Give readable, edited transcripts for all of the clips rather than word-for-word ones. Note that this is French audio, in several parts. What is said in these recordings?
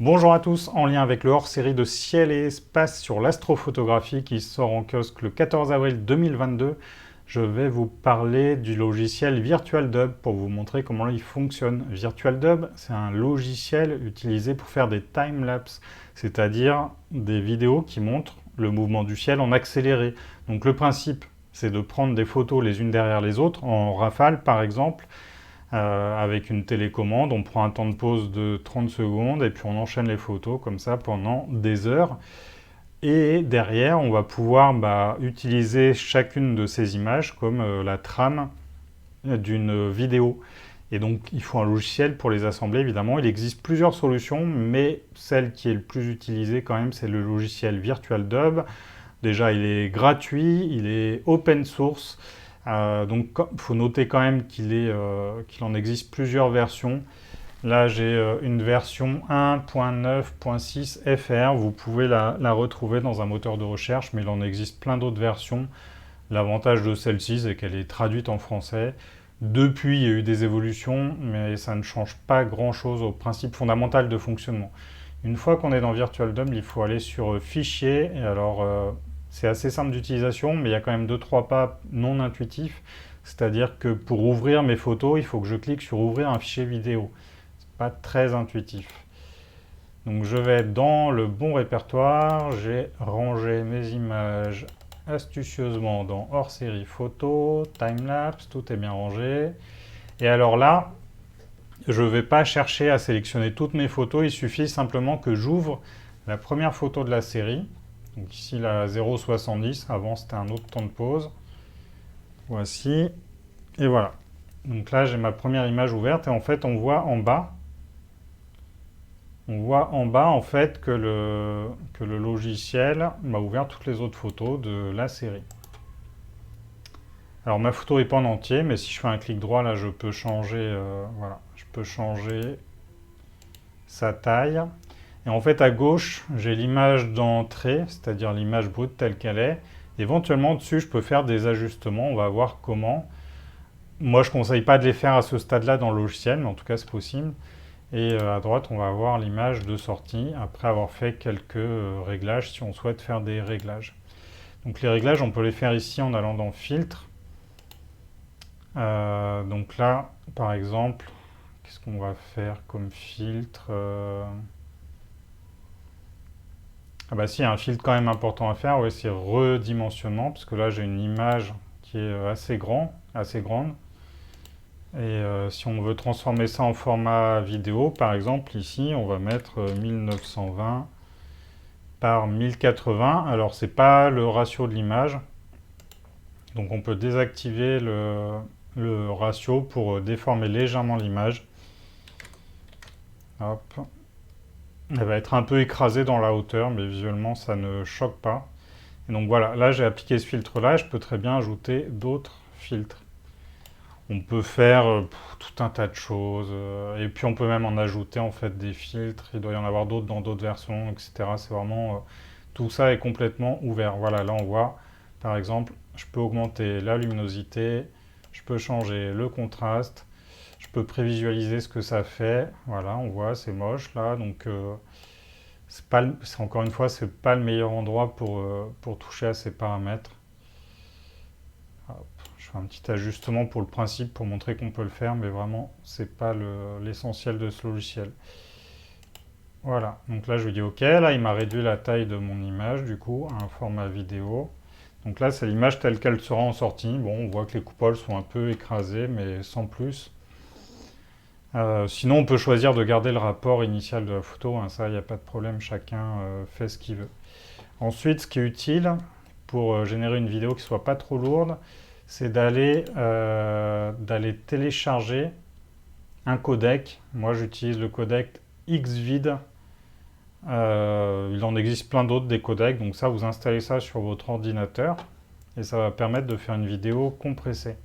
Bonjour à tous, en lien avec le hors-série de Ciel et Espace sur l'astrophotographie qui sort en kiosque le 14 avril 2022, je vais vous parler du logiciel VirtualDub pour vous montrer comment il fonctionne. VirtualDub, c'est un logiciel utilisé pour faire des time-lapse, c'est-à-dire des vidéos qui montrent le mouvement du ciel en accéléré. Donc le principe, c'est de prendre des photos les unes derrière les autres, en rafale par exemple, avec une télécommande, on prend un temps de pause de 30 secondes et puis on enchaîne les photos comme ça pendant des heures. Et derrière, on va pouvoir utiliser chacune de ces images comme la trame d'une vidéo. Et donc, il faut un logiciel pour les assembler, évidemment. Il existe plusieurs solutions, mais celle qui est le plus utilisée quand même, c'est le logiciel VirtualDub. Déjà, il est gratuit, il est open source. Donc, il faut noter quand même qu'il en existe plusieurs versions. Là, j'ai une version 1.9.6 FR. Vous pouvez la retrouver dans un moteur de recherche, mais il en existe plein d'autres versions. L'avantage de celle-ci, c'est qu'elle est traduite en français. Depuis, il y a eu des évolutions, mais ça ne change pas grand-chose au principe fondamental de fonctionnement. Une fois qu'on est dans VirtualDub, il faut aller sur Fichier. Et alors, c'est assez simple d'utilisation, mais il y a quand même 2-3 pas non intuitifs. C'est-à-dire que pour ouvrir mes photos, il faut que je clique sur Ouvrir un fichier vidéo. C'est pas très intuitif. Donc je vais dans le bon répertoire. J'ai rangé mes images astucieusement dans hors-série photo, timelapse, tout est bien rangé. Et alors là, je ne vais pas chercher à sélectionner toutes mes photos, il suffit simplement que j'ouvre la première photo de la série. Donc ici la 0,70, avant c'était un autre temps de pause. Voici, et voilà. Donc là j'ai ma première image ouverte et en fait on voit en bas, en fait que le logiciel m'a ouvert toutes les autres photos de la série. Alors ma photo n'est pas en entier, mais si je fais un clic droit là je peux changer, voilà, je peux changer sa taille. Et en fait, à gauche, j'ai l'image d'entrée, c'est-à-dire l'image brute telle qu'elle est. Éventuellement, dessus, je peux faire des ajustements. On va voir comment. Moi, je ne conseille pas de les faire à ce stade-là dans le logiciel, mais en tout cas, c'est possible. Et à droite, on va avoir l'image de sortie, après avoir fait quelques réglages, si on souhaite faire des réglages. Donc les réglages, on peut les faire ici en allant dans Filtre. Donc là, par exemple, qu'est-ce qu'on va faire comme filtre Ah bah si, il y a un filtre quand même important à faire, ouais, c'est redimensionnement, parce que là j'ai une image qui est assez grande. Et si on veut transformer ça en format vidéo, par exemple, ici, on va mettre 1920 par 1080. Alors, c'est pas le ratio de l'image. Donc, on peut désactiver le ratio pour déformer légèrement l'image. Hop. Elle va être un peu écrasée dans la hauteur, mais visuellement, ça ne choque pas. Et donc voilà, là j'ai appliqué ce filtre-là, je peux très bien ajouter d'autres filtres. On peut faire tout un tas de choses, et puis on peut même en ajouter en fait des filtres, il doit y en avoir d'autres dans d'autres versions, etc. C'est vraiment, tout ça est complètement ouvert. Voilà, là on voit, par exemple, je peux augmenter la luminosité, je peux changer le contraste, je peux prévisualiser ce que ça fait. Voilà, on voit, c'est moche là, donc encore une fois, c'est pas le meilleur endroit pour toucher à ces paramètres. Hop, je fais un petit ajustement pour le principe, pour montrer qu'on peut le faire, mais vraiment, c'est pas l'essentiel de ce logiciel. Voilà, donc là je lui dis OK, là il m'a réduit la taille de mon image, du coup, à un format vidéo. Donc là c'est l'image telle qu'elle sera en sortie. Bon, on voit que les coupoles sont un peu écrasées, mais sans plus. Sinon, on peut choisir de garder le rapport initial de la photo, hein, ça, il n'y a pas de problème, chacun fait ce qu'il veut. Ensuite, ce qui est utile pour générer une vidéo qui ne soit pas trop lourde, c'est d'aller télécharger un codec. Moi, j'utilise le codec Xvid. Il en existe plein d'autres des codecs, donc ça, vous installez ça sur votre ordinateur et ça va permettre de faire une vidéo compressée.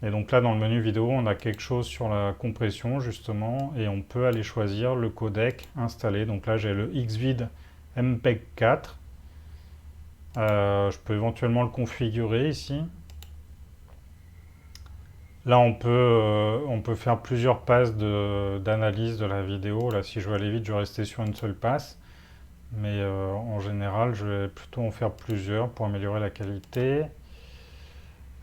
Et donc là, dans le menu vidéo, on a quelque chose sur la compression, justement, et on peut aller choisir le codec installé. Donc là, j'ai le Xvid MPEG 4. Je peux éventuellement le configurer ici. Là, on peut faire plusieurs passes d'analyse de la vidéo. Là, si je veux aller vite, je vais rester sur une seule passe. Mais en général, je vais plutôt en faire plusieurs pour améliorer la qualité.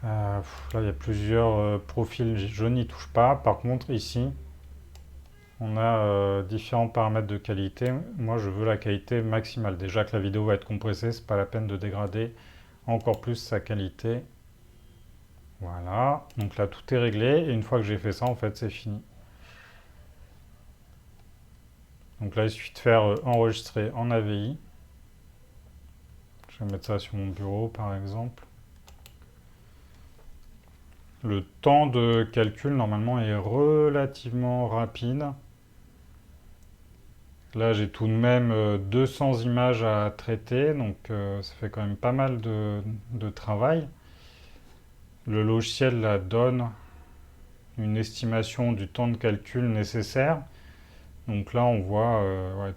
Là, il y a plusieurs profils, je n'y touche pas. Par contre, ici, on a différents paramètres de qualité. Moi, je veux la qualité maximale. Déjà que la vidéo va être compressée, c'est pas la peine de dégrader encore plus sa qualité. Voilà, donc là tout est réglé et une fois que j'ai fait ça, en fait, c'est fini. Donc là, il suffit de faire enregistrer en AVI. Je vais mettre ça sur mon bureau, par exemple. Le temps de calcul, normalement, est relativement rapide. Là, j'ai tout de même 200 images à traiter, donc ça fait quand même pas mal de travail. Le logiciel là, donne une estimation du temps de calcul nécessaire. Donc là, on voit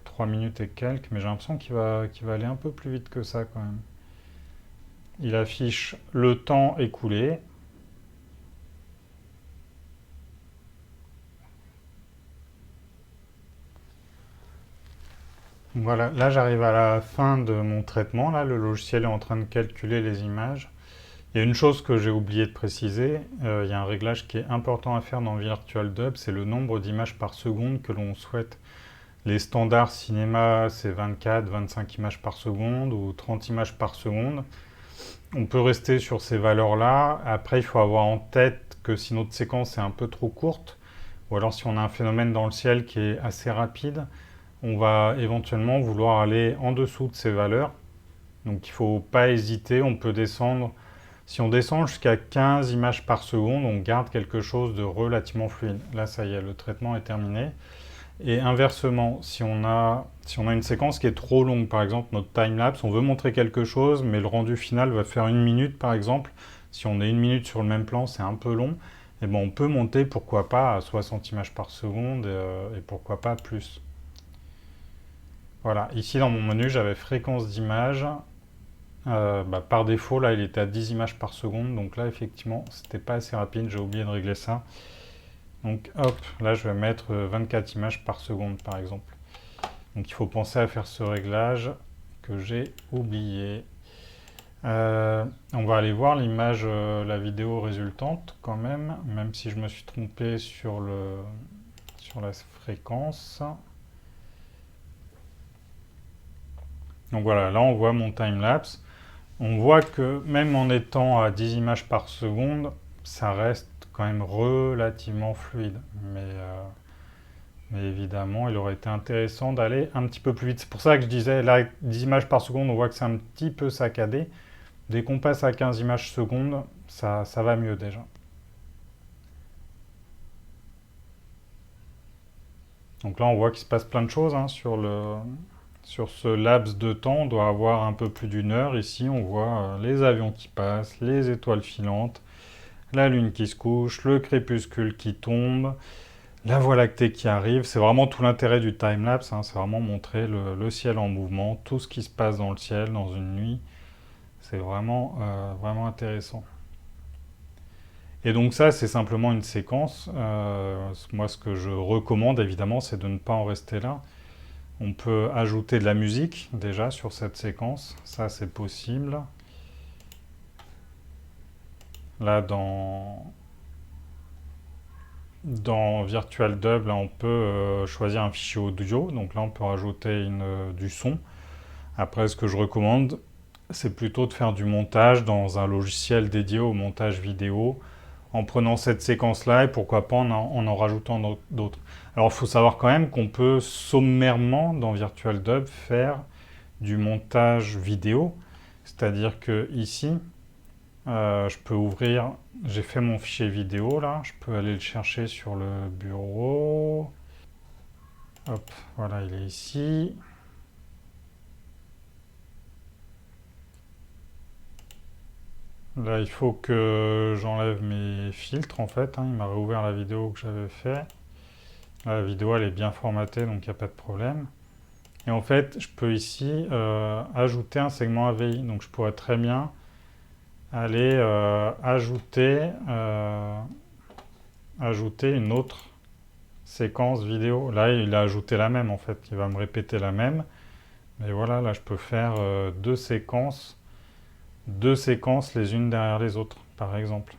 3 minutes et quelques, mais j'ai l'impression qu'il va aller un peu plus vite que ça quand même. Il affiche le temps écoulé. Voilà, là j'arrive à la fin de mon traitement. Là, le logiciel est en train de calculer les images. Il y a une chose que j'ai oublié de préciser. Il y a un réglage qui est important à faire dans VirtualDub, c'est le nombre d'images par seconde que l'on souhaite. Les standards cinéma, c'est 24, 25 images par seconde ou 30 images par seconde. On peut rester sur ces valeurs-là. Après, il faut avoir en tête que si notre séquence est un peu trop courte, ou alors si on a un phénomène dans le ciel qui est assez rapide, on va éventuellement vouloir aller en dessous de ces valeurs. Donc il ne faut pas hésiter, on peut descendre. Si on descend jusqu'à 15 images par seconde, on garde quelque chose de relativement fluide. Là, ça y est, le traitement est terminé. Et inversement, si on a une séquence qui est trop longue, par exemple notre timelapse, on veut montrer quelque chose, mais le rendu final va faire une minute par exemple. Si on est une minute sur le même plan, c'est un peu long. Et bon, on peut monter, pourquoi pas, à 60 images par seconde et pourquoi pas plus. Voilà, ici dans mon menu, j'avais fréquence d'image. Par défaut, là, il était à 10 images par seconde. Donc là, effectivement, c'était pas assez rapide. J'ai oublié de régler ça. Donc hop, là je vais mettre 24 images par seconde par exemple. Donc il faut penser à faire ce réglage que j'ai oublié. On va aller voir l'image, la vidéo résultante quand même, même si je me suis trompé sur la fréquence. Donc voilà, là on voit mon timelapse. On voit que même en étant à 10 images par seconde, ça reste quand même relativement fluide. Mais évidemment, il aurait été intéressant d'aller un petit peu plus vite. C'est pour ça que je disais, là, 10 images par seconde, on voit que c'est un petit peu saccadé. Dès qu'on passe à 15 images secondes, ça va mieux déjà. Donc là, on voit qu'il se passe plein de choses hein, sur ce laps de temps. On doit avoir un peu plus d'une heure. Ici, on voit les avions qui passent, les étoiles filantes, la lune qui se couche, le crépuscule qui tombe, la Voie lactée qui arrive. C'est vraiment tout l'intérêt du timelapse, hein, c'est vraiment montrer le ciel en mouvement, tout ce qui se passe dans le ciel, dans une nuit. C'est vraiment, vraiment intéressant. Et donc ça, c'est simplement une séquence. Moi, ce que je recommande, évidemment, c'est de ne pas en rester là. On peut ajouter de la musique, déjà, sur cette séquence. Ça, c'est possible. Là, dans VirtualDub, là, on peut choisir un fichier audio. Donc là, on peut rajouter du son. Après, ce que je recommande, c'est plutôt de faire du montage dans un logiciel dédié au montage vidéo, en prenant cette séquence-là et pourquoi pas en rajoutant d'autres. Alors, il faut savoir quand même qu'on peut sommairement, dans VirtualDub, faire du montage vidéo. C'est-à-dire que ici, je peux ouvrir, j'ai fait mon fichier vidéo là, je peux aller le chercher sur le bureau. Hop, voilà, il est ici. Là, il faut que j'enlève mes filtres en fait. Hein. Il m'a réouvert la vidéo que j'avais fait. Là, la vidéo elle est bien formatée donc il n'y a pas de problème. Et en fait, je peux ici ajouter un segment AVI. Donc je pourrais très bien aller ajouter ajouter une autre séquence vidéo. Là, il a ajouté la même en fait. Il va me répéter la même. Mais voilà, là, je peux faire deux séquences les unes derrière les autres, par exemple.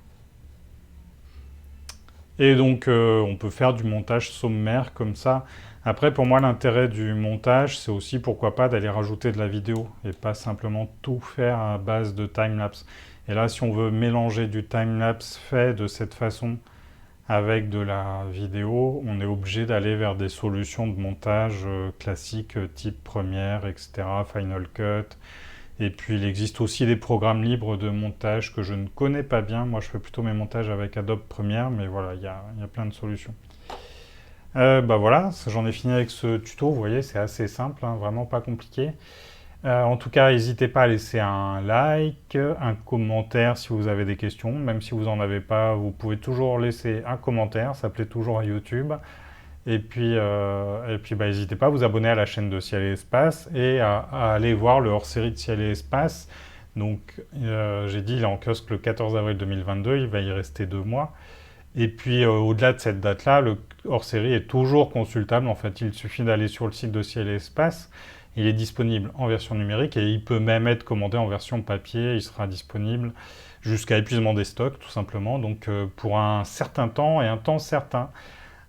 Et donc, on peut faire du montage sommaire comme ça. Après, pour moi, l'intérêt du montage, c'est aussi, pourquoi pas, d'aller rajouter de la vidéo et pas simplement tout faire à base de timelapse. Et là, si on veut mélanger du timelapse fait de cette façon avec de la vidéo, on est obligé d'aller vers des solutions de montage classiques type Premiere, etc., Final Cut. Et puis il existe aussi des programmes libres de montage que je ne connais pas bien. Moi je fais plutôt mes montages avec Adobe Premiere, mais voilà, il y a plein de solutions. Bah voilà, j'en ai fini avec ce tuto. Vous voyez, c'est assez simple, hein, vraiment pas compliqué. En tout cas, n'hésitez pas à laisser un like, un commentaire si vous avez des questions. Même si vous n'en avez pas, vous pouvez toujours laisser un commentaire, ça plaît toujours à YouTube. Et puis bah, n'hésitez pas à vous abonner à la chaîne de Ciel et Espace et à aller voir le hors-série de Ciel et Espace. Donc, j'ai dit, il est en kiosque le 14 avril 2022, il va y rester 2 mois. Et puis, au-delà de cette date-là, le hors-série est toujours consultable. En fait, il suffit d'aller sur le site de Ciel et Espace. Il est disponible en version numérique et il peut même être commandé en version papier. Il sera disponible jusqu'à épuisement des stocks, tout simplement. Donc, pour un certain temps et un temps certain.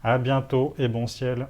À bientôt et bon ciel.